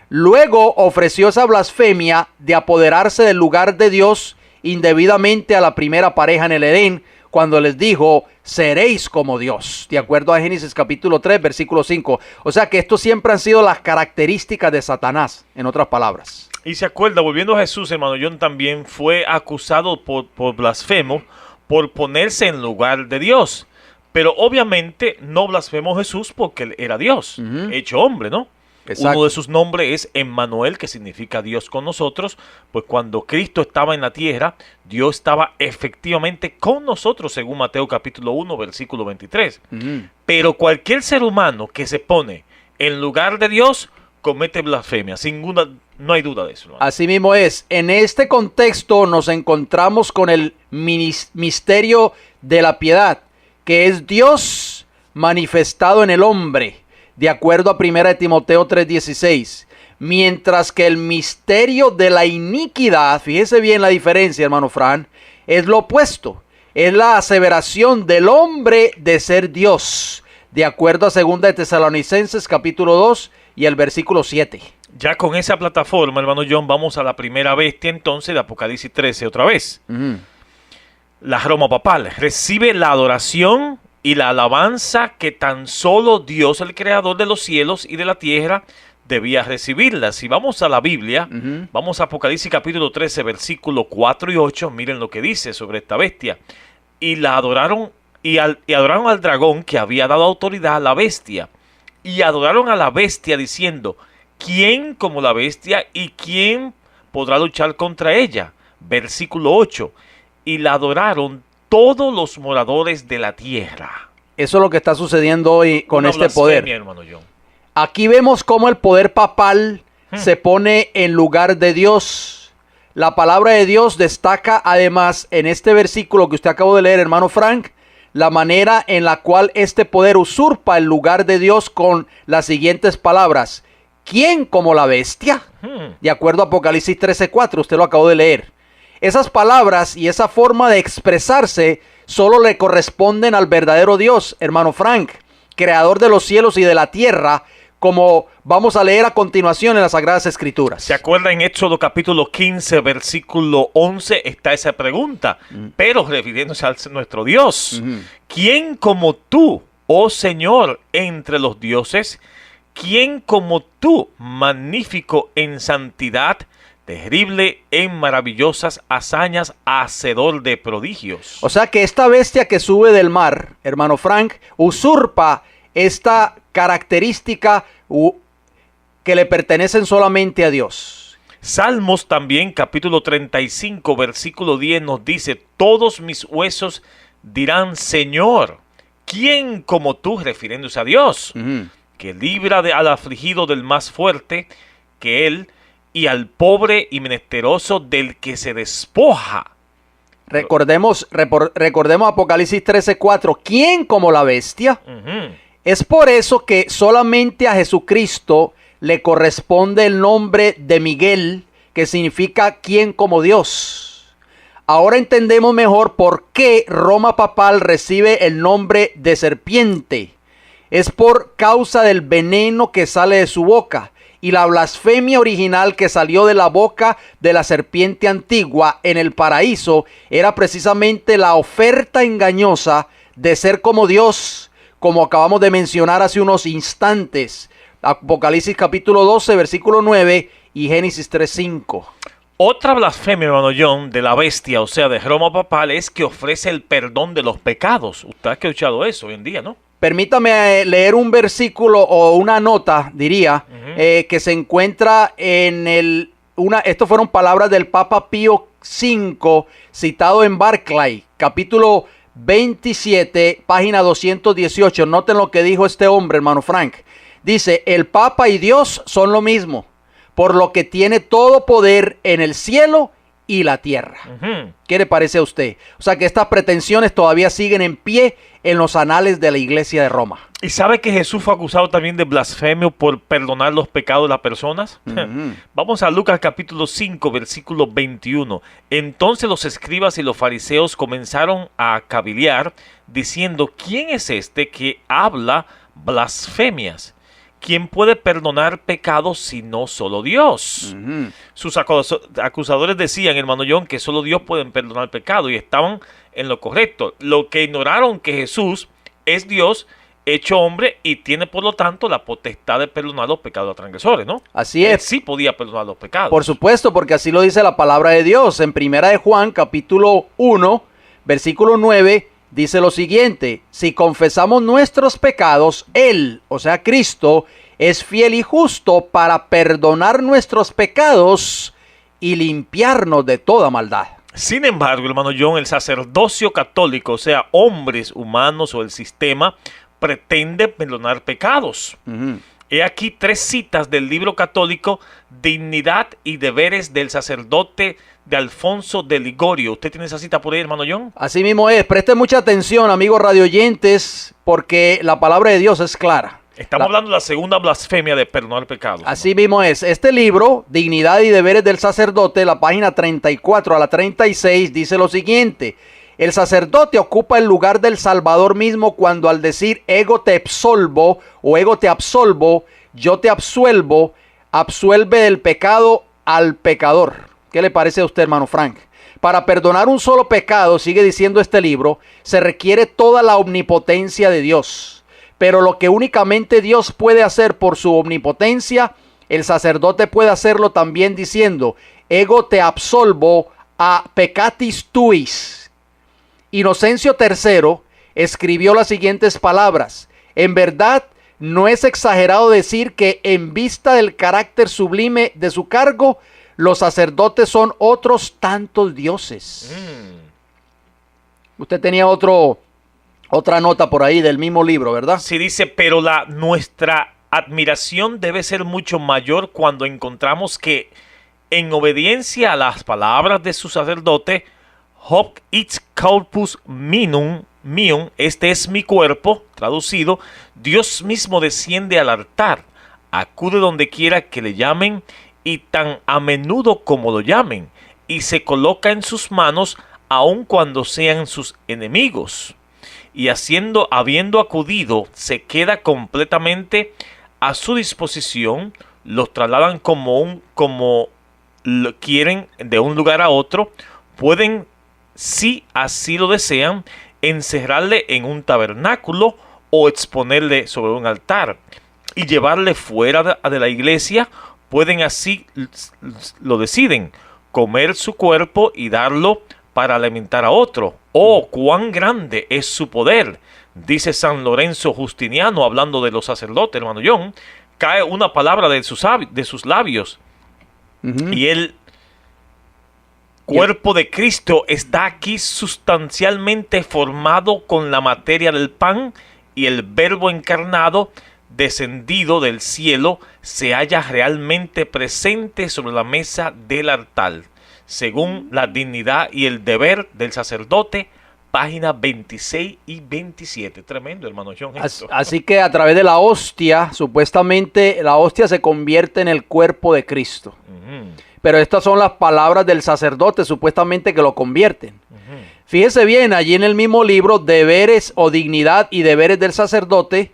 Luego ofreció esa blasfemia de apoderarse del lugar de Dios indebidamente a la primera pareja en el Edén, cuando les dijo: seréis como Dios, de acuerdo a Génesis capítulo 3, versículo 5. O sea que esto siempre han sido las características de Satanás, en otras palabras. Y se acuerda, volviendo a Jesús, hermano John, también fue acusado por blasfemo, por ponerse en lugar de Dios. Pero obviamente no blasfemó Jesús porque él era Dios, hecho hombre, ¿no? Exacto. Uno de sus nombres es Emmanuel, que significa Dios con nosotros, pues cuando Cristo estaba en la tierra, Dios estaba efectivamente con nosotros, según Mateo capítulo 1, versículo 23. Pero cualquier ser humano que se pone en lugar de Dios, comete blasfemia, no hay duda de eso, hermano. Así mismo es. En este contexto nos encontramos con el misterio de la piedad, que es Dios manifestado en el hombre, de acuerdo a 1 Timoteo 3:16. Mientras que el misterio de la iniquidad, fíjese bien la diferencia, hermano Fran, es lo opuesto. Es la aseveración del hombre de ser Dios, de acuerdo a 2 de Tesalonicenses capítulo 2 y el versículo 7. Ya con esa plataforma, hermano John, vamos a la primera bestia entonces de Apocalipsis 13 otra vez. La Roma papal recibe la adoración y la alabanza que tan solo Dios, el creador de los cielos y de la tierra, debía recibirla. Si vamos a la Biblia, vamos a Apocalipsis capítulo 13, versículo 4 y 8, miren lo que dice sobre esta bestia. Y la adoraron, y adoraron al dragón que había dado autoridad a la bestia. Y adoraron a la bestia diciendo, ¿quién como la bestia y quién podrá luchar contra ella? Versículo 8. Y la adoraron todos los moradores de la tierra. Eso es lo que está sucediendo hoy con este poder. Hermano John. Aquí vemos cómo el poder papal se pone en lugar de Dios. La palabra de Dios destaca además en este versículo que usted acabó de leer, hermano Frank, la manera en la cual este poder usurpa el lugar de Dios con las siguientes palabras. ¿Quién como la bestia? De acuerdo a Apocalipsis 13:4, usted lo acabó de leer. Esas palabras y esa forma de expresarse solo le corresponden al verdadero Dios, hermano Frank, creador de los cielos y de la tierra, como vamos a leer a continuación en las Sagradas Escrituras. ¿Se acuerda en Éxodo capítulo 15, versículo 11? Está esa pregunta, pero refiriéndose a nuestro Dios. ¿Quién como tú, oh Señor, entre los dioses? ¿Quién como tú, magnífico en santidad, terrible en maravillosas hazañas, hacedor de prodigios? O sea que esta bestia que sube del mar, hermano Frank, usurpa esta característica que le pertenecen solamente a Dios. Salmos también, capítulo 35, versículo 10 nos dice, todos mis huesos dirán, Señor, ¿quién como tú? Refiriéndose a Dios, que libra al afligido del más fuerte que él, y al pobre y menesteroso del que se despoja. Recordemos Apocalipsis 13:4. ¿Quién como la bestia? Es por eso que solamente a Jesucristo le corresponde el nombre de Miguel, que significa ¿quién como Dios? Ahora entendemos mejor por qué Roma papal recibe el nombre de serpiente. Es por causa del veneno que sale de su boca. Y la blasfemia original que salió de la boca de la serpiente antigua en el paraíso era precisamente la oferta engañosa de ser como Dios, como acabamos de mencionar hace unos instantes. Apocalipsis capítulo 12, versículo 9 y Génesis 3:5. Otra blasfemia, hermano John, de la bestia, o sea, de Roma papal, es que ofrece el perdón de los pecados. Usted ha escuchado eso hoy en día, ¿no? Permítame leer un versículo o una nota, diría, que se encuentra en estas fueron palabras del Papa Pío V, citado en Barclay, capítulo 27, página 218. Noten lo que dijo este hombre, hermano Frank. Dice, el Papa y Dios son lo mismo, por lo que tiene todo poder en el cielo y la tierra. ¿Qué le parece a usted? O sea que estas pretensiones todavía siguen en pie en los anales de la Iglesia de Roma. ¿Y sabe que Jesús fue acusado también de blasfemio por perdonar los pecados de las personas? Vamos a Lucas capítulo 5, versículo 21. Entonces los escribas y los fariseos comenzaron a cavilear, diciendo, ¿quién es este que habla blasfemias? ¿Quién puede perdonar pecados sino solo Dios? Sus acusadores decían, hermano John, que solo Dios puede perdonar pecado, y estaban en lo correcto. Lo que ignoraron que Jesús es Dios hecho hombre y tiene por lo tanto la potestad de perdonar los pecados de los transgresores, ¿no? Así es. Él sí podía perdonar los pecados. Por supuesto, porque así lo dice la palabra de Dios en Primera de Juan, capítulo 1, Versículo 9 dice lo siguiente: si confesamos nuestros pecados, Él, o sea Cristo, es fiel y justo para perdonar nuestros pecados y limpiarnos de toda maldad. Sin embargo, hermano John, el sacerdocio católico, o sea, hombres humanos o el sistema, pretende perdonar pecados. He aquí 3 citas del libro católico Dignidad y Deberes del Sacerdote de Alfonso de Ligorio. ¿Usted tiene esa cita por ahí, hermano John? Así mismo es. Preste mucha atención, amigos radioyentes, porque la palabra de Dios es clara. Estamos hablando de la segunda blasfemia de perdonar pecados. Así mismo es. Este libro, Dignidad y Deberes del Sacerdote, la página 34 a la 36, dice lo siguiente: el sacerdote ocupa el lugar del Salvador mismo cuando al decir ego te absolvo o ego te absolvo, yo te absuelvo, absuelve del pecado al pecador. ¿Qué le parece a usted, hermano Frank? Para perdonar un solo pecado, sigue diciendo este libro, se requiere toda la omnipotencia de Dios. Pero lo que únicamente Dios puede hacer por su omnipotencia, el sacerdote puede hacerlo también diciendo, ego te absolvo a peccatis tuis. Inocencio III escribió las siguientes palabras: en verdad, no es exagerado decir que en vista del carácter sublime de su cargo, los sacerdotes son otros tantos dioses. Usted tenía otra nota por ahí del mismo libro, ¿verdad? Sí, dice, pero nuestra admiración debe ser mucho mayor cuando encontramos que, en obediencia a las palabras de su sacerdote, hoc its corpus meum, este es mi cuerpo, traducido, Dios mismo desciende al altar, acude donde quiera que le llamen y tan a menudo como lo llamen, y se coloca en sus manos aun cuando sean sus enemigos. Y habiendo acudido, se queda completamente a su disposición, los trasladan como lo quieren de un lugar a otro, pueden, si así lo desean, encerrarle en un tabernáculo o exponerle sobre un altar y llevarle fuera de la iglesia, pueden así, lo deciden, comer su cuerpo y darlo para alimentar a otro. ¡Oh, cuán grande es su poder! Dice San Lorenzo Justiniano, hablando de los sacerdotes, hermano John. Cae una palabra de sus labios. Y el cuerpo de Cristo está aquí sustancialmente formado con la materia del pan, y el verbo encarnado, descendido del cielo, se halla realmente presente sobre la mesa del altar, según la dignidad y el deber del sacerdote, páginas 26 y 27. Tremendo, hermano John. Así que a través de la hostia, supuestamente la hostia se convierte en el cuerpo de Cristo. Pero estas son las palabras del sacerdote, supuestamente, que lo convierten. Fíjese bien, allí en el mismo libro, Deberes o Dignidad y Deberes del Sacerdote,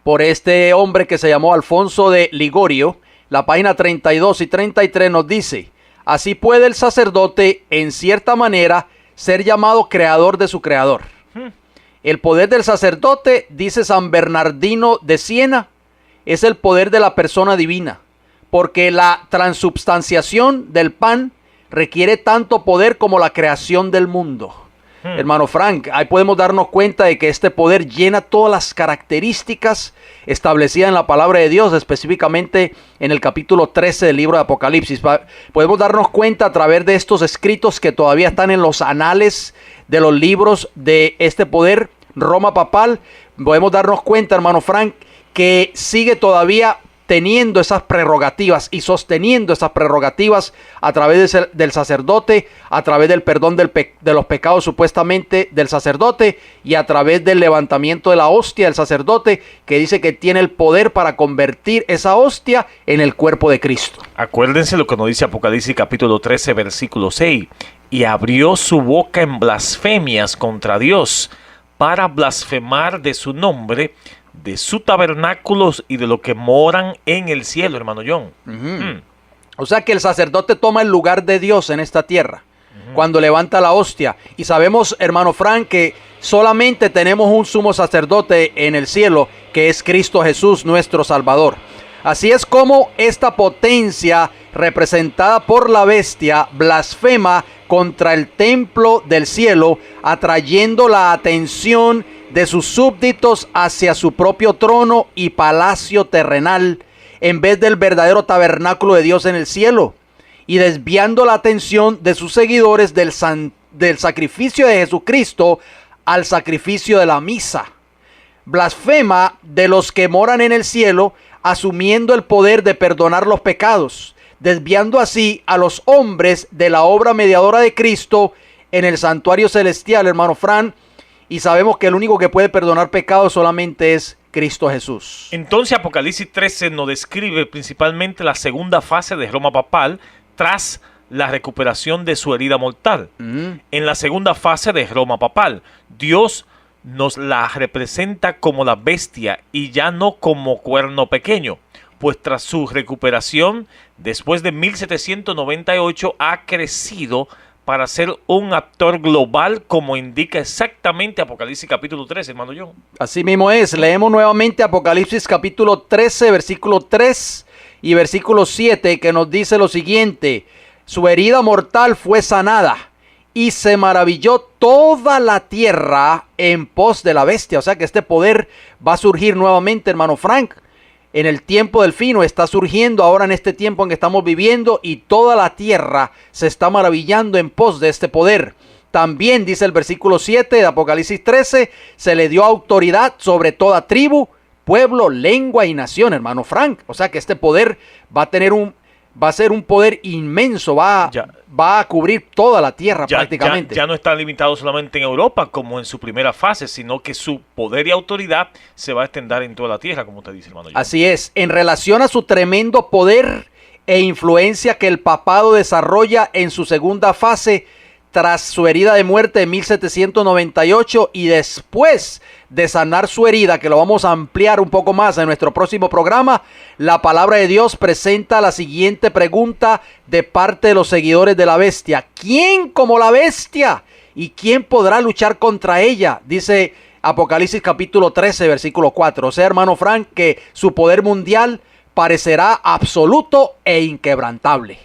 por este hombre que se llamó Alfonso de Ligorio, la página 32 y 33 nos dice: así puede el sacerdote, en cierta manera, ser llamado creador de su creador. El poder del sacerdote, dice San Bernardino de Siena, es el poder de la persona divina, porque la transubstanciación del pan requiere tanto poder como la creación del mundo. Hermano Frank, ahí podemos darnos cuenta de que este poder llena todas las características establecidas en la palabra de Dios, específicamente en el capítulo 13 del libro de Apocalipsis. Podemos darnos cuenta a través de estos escritos que todavía están en los anales de los libros de este poder Roma papal. Podemos darnos cuenta, hermano Frank, que sigue todavía teniendo esas prerrogativas y sosteniendo esas prerrogativas a través del sacerdote, a través del perdón de los pecados supuestamente del sacerdote, y a través del levantamiento de la hostia del sacerdote, que dice que tiene el poder para convertir esa hostia en el cuerpo de Cristo. Acuérdense lo que nos dice Apocalipsis capítulo 13 versículo 6: y abrió su boca en blasfemias contra Dios, para blasfemar de su nombre, de sus tabernáculos y de lo que moran en el cielo, hermano John. O sea que el sacerdote toma el lugar de Dios en esta tierra cuando levanta la hostia. Y sabemos, hermano Frank, que solamente tenemos un sumo sacerdote en el cielo, que es Cristo Jesús, nuestro Salvador. Así es como esta potencia representada por la bestia blasfema contra el templo del cielo, atrayendo la atención de sus súbditos hacia su propio trono y palacio terrenal, en vez del verdadero tabernáculo de Dios en el cielo, y desviando la atención de sus seguidores del sacrificio de Jesucristo al sacrificio de la misa. Blasfema de los que moran en el cielo, asumiendo el poder de perdonar los pecados, desviando así a los hombres de la obra mediadora de Cristo en el santuario celestial, hermano Fran, y sabemos que el único que puede perdonar pecados solamente es Cristo Jesús. Entonces Apocalipsis 13 nos describe principalmente la segunda fase de Roma papal tras la recuperación de su herida mortal. En la segunda fase de Roma papal, Dios nos la representa como la bestia y ya no como cuerno pequeño, pues tras su recuperación, después de 1798, ha crecido para ser un actor global, como indica exactamente Apocalipsis capítulo 13, hermano John. Así mismo es. Leemos nuevamente Apocalipsis capítulo 13, versículo 3 y versículo 7, que nos dice lo siguiente: su herida mortal fue sanada, y se maravilló toda la tierra en pos de la bestia. O sea que este poder va a surgir nuevamente, hermano Frank, en el tiempo del fin, o está surgiendo ahora en este tiempo en que estamos viviendo, y toda la tierra se está maravillando en pos de este poder. También dice el versículo 7 de Apocalipsis 13, se le dio autoridad sobre toda tribu, pueblo, lengua y nación, hermano Frank. O sea que este poder va a ser un poder inmenso, va a cubrir toda la tierra prácticamente. Ya no está limitado solamente en Europa como en su primera fase, sino que su poder y autoridad se va a extender en toda la tierra, como te dice, hermano John. Así es. En relación a su tremendo poder e influencia que el papado desarrolla en su segunda fase, tras su herida de muerte en 1798 y después de sanar su herida, que lo vamos a ampliar un poco más en nuestro próximo programa, la palabra de Dios presenta la siguiente pregunta de parte de los seguidores de la bestia: ¿quién como la bestia? ¿Y quién podrá luchar contra ella? Dice Apocalipsis capítulo 13, versículo 4. O sea, hermano Frank, que su poder mundial parecerá absoluto e inquebrantable.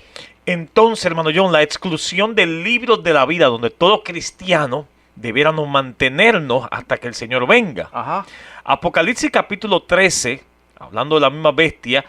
Entonces, hermano John, la exclusión del libro de la vida, donde todo cristiano debiéramos mantenernos hasta que el Señor venga. Ajá. Apocalipsis capítulo 13, hablando de la misma bestia,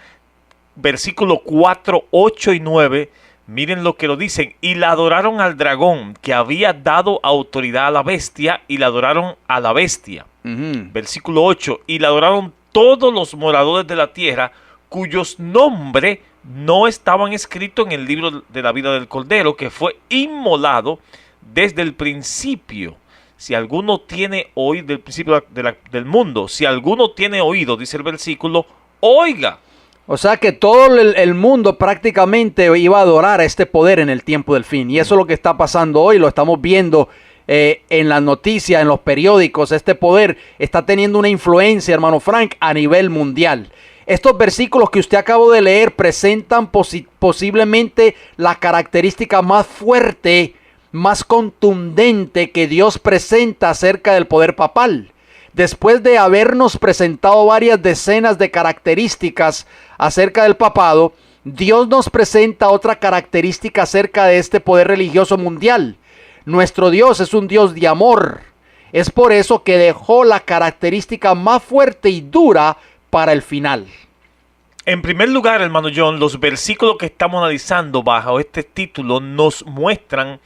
versículos 4, 8 y 9, miren lo que lo dicen: y la adoraron al dragón, que había dado autoridad a la bestia, y la adoraron a la bestia. Versículo 8, y la adoraron todos los moradores de la tierra, cuyos nombres no estaban escritos en el libro de la vida del Cordero, que fue inmolado desde el principio. Si alguno tiene oído, del principio del mundo, si alguno tiene oído, dice el versículo, oiga. O sea que todo el mundo prácticamente iba a adorar a este poder en el tiempo del fin. Y eso es lo que está pasando hoy, lo estamos viendo en las noticias, en los periódicos. Este poder está teniendo una influencia, hermano Frank, a nivel mundial. Estos versículos que usted acabó de leer presentan posiblemente la característica más fuerte, más contundente que Dios presenta acerca del poder papal. Después de habernos presentado varias decenas de características acerca del papado, Dios nos presenta otra característica acerca de este poder religioso mundial. Nuestro Dios es un Dios de amor. Es por eso que dejó la característica más fuerte y dura para el final. En primer lugar, hermano John, los versículos que estamos analizando bajo este título nos muestran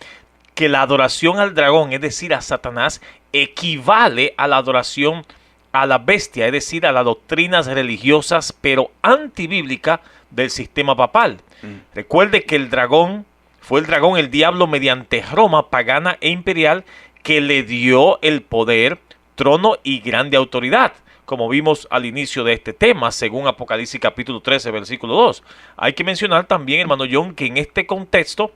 que la adoración al dragón, es decir, a Satanás, equivale a la adoración a la bestia, es decir, a las doctrinas religiosas pero antibíblicas del sistema papal. Recuerde que fue el dragón, el diablo, mediante Roma pagana e imperial, que le dio el poder, trono y grande autoridad, como vimos al inicio de este tema, según Apocalipsis capítulo 13, versículo 2. Hay que mencionar también, hermano John, que en este contexto,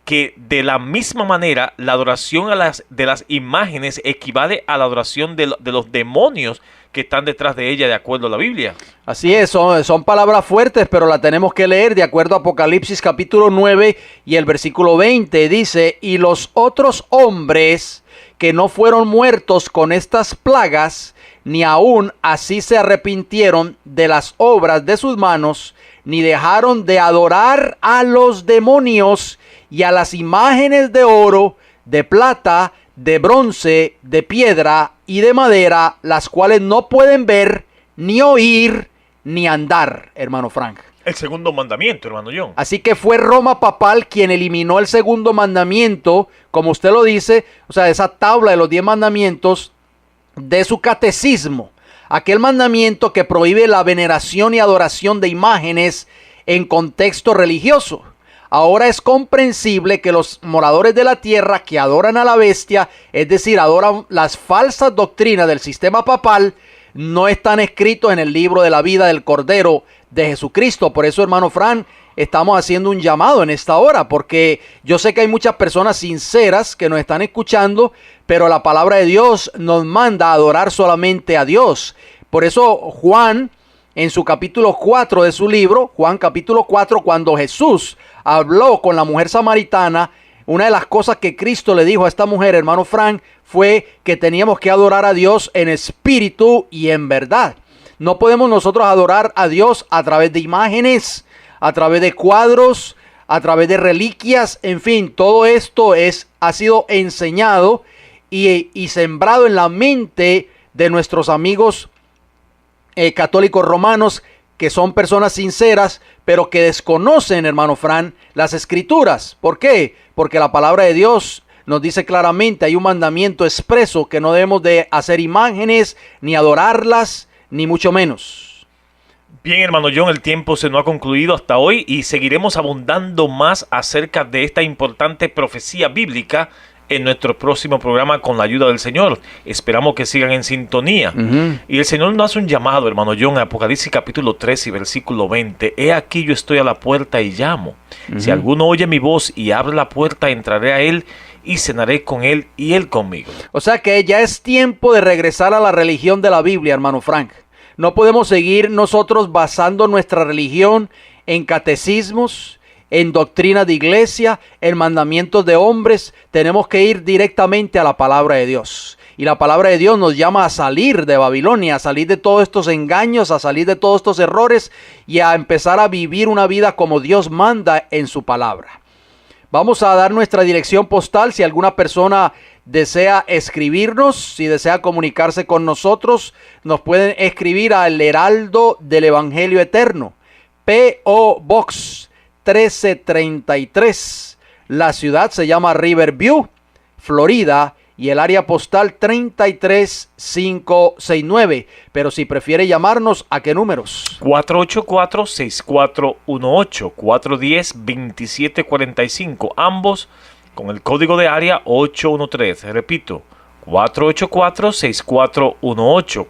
que de la misma manera la adoración de las imágenes equivale a la adoración de los demonios que están detrás de ella, de acuerdo a la Biblia. Así es, son palabras fuertes, pero la tenemos que leer de acuerdo a Apocalipsis capítulo 9 y el versículo 20. Dice: y los otros hombres que no fueron muertos con estas plagas, ni aún así se arrepintieron de las obras de sus manos, ni dejaron de adorar a los demonios y a las imágenes de oro, de plata, de bronce, de piedra y de madera, las cuales no pueden ver, ni oír, ni andar, hermano Frank. El segundo mandamiento, hermano John. Así que fue Roma papal quien eliminó el segundo mandamiento, como usted lo dice, o sea, esa tabla de los 10 mandamientos de su catecismo. Aquel mandamiento que prohíbe la veneración y adoración de imágenes en contexto religioso. Ahora es comprensible que los moradores de la tierra que adoran a la bestia, es decir, adoran las falsas doctrinas del sistema papal, no están escritos en el libro de la vida del Cordero de Jesucristo. Por eso, hermano Fran, estamos haciendo un llamado en esta hora, porque yo sé que hay muchas personas sinceras que nos están escuchando, pero la palabra de Dios nos manda a adorar solamente a Dios. Por eso Juan, en su capítulo 4 de su libro, Juan capítulo 4, cuando Jesús habló con la mujer samaritana, una de las cosas que Cristo le dijo a esta mujer, hermano Frank, fue que teníamos que adorar a Dios en espíritu y en verdad. No podemos nosotros adorar a Dios a través de imágenes, a través de cuadros, a través de reliquias, en fin, todo esto ha sido enseñado y sembrado en la mente de nuestros amigos católicos romanos, que son personas sinceras, pero que desconocen, hermano Fran, las escrituras. ¿Por qué? Porque la palabra de Dios nos dice claramente, hay un mandamiento expreso que no debemos de hacer imágenes, ni adorarlas, ni mucho menos. Bien, hermano John, el tiempo se nos ha concluido hasta hoy y seguiremos abundando más acerca de esta importante profecía bíblica en nuestro próximo programa con la ayuda del Señor. Esperamos que sigan en sintonía. Y el Señor nos hace un llamado, hermano John, en Apocalipsis capítulo 3 y versículo 20. He aquí yo estoy a la puerta y llamo. Si alguno oye mi voz y abre la puerta, entraré a él y cenaré con él y él conmigo. O sea que ya es tiempo de regresar a la religión de la Biblia, hermano Frank. No podemos seguir nosotros basando nuestra religión en catecismos, en doctrina de iglesia, en mandamientos de hombres. Tenemos que ir directamente a la palabra de Dios. Y la palabra de Dios nos llama a salir de Babilonia, a salir de todos estos engaños, a salir de todos estos errores y a empezar a vivir una vida como Dios manda en su palabra. Vamos a dar nuestra dirección postal si alguna persona desea escribirnos, si desea comunicarse con nosotros, nos pueden escribir al Heraldo del Evangelio Eterno, P.O. Box 1333. La ciudad se llama Riverview, Florida, y el área postal 33569. Pero si prefiere llamarnos, ¿a qué números? 484-6418, 410-2745, ambos con el código de área 813. Repito, 484-6418,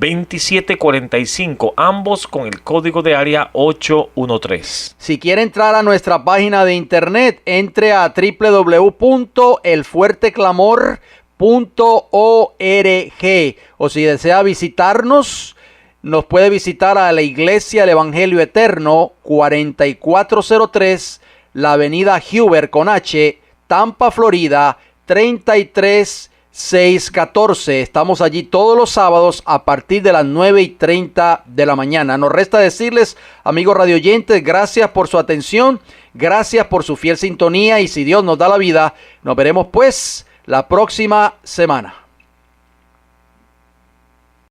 410-2745, ambos con el código de área 813. Si quiere entrar a nuestra página de internet, entre a www.elfuerteclamor.org, o si desea visitarnos, nos puede visitar a la Iglesia del Evangelio Eterno, 4403, la avenida Huber con H, Tampa, Florida, 33614. Estamos allí todos los sábados a partir de las 9:30 de la mañana. Nos resta decirles, amigos radioyentes, gracias por su atención, gracias por su fiel sintonía, y si Dios nos da la vida, nos veremos pues la próxima semana.